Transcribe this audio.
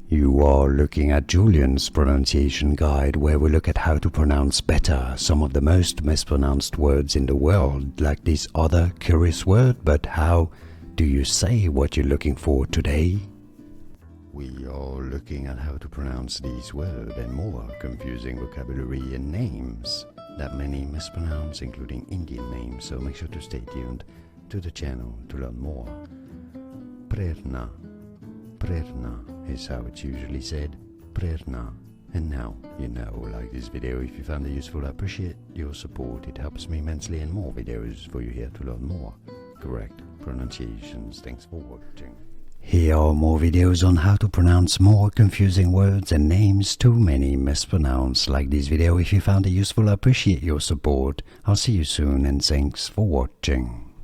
You are looking at Julian's pronunciation guide, where we look at how to pronounce better some of the most mispronounced words in the world, like this other curious word. But how do you say what you're looking for today? We are looking at how to pronounce these words and more confusing vocabulary and names that many mispronounce, including Indian names, so make sure to stay tuned to the channel to learn more. Prerna. Prerna is how it's usually said. Prerna. And now you know. Like this video if you found it useful. I appreciate your support. It helps me immensely, and more videos for you here to learn more correct pronunciations. Thanks for watching. Here are more videos on how to pronounce more confusing words and names too many mispronounced. Like this video if you found it useful. I appreciate your support. I'll see you soon, and thanks for watching.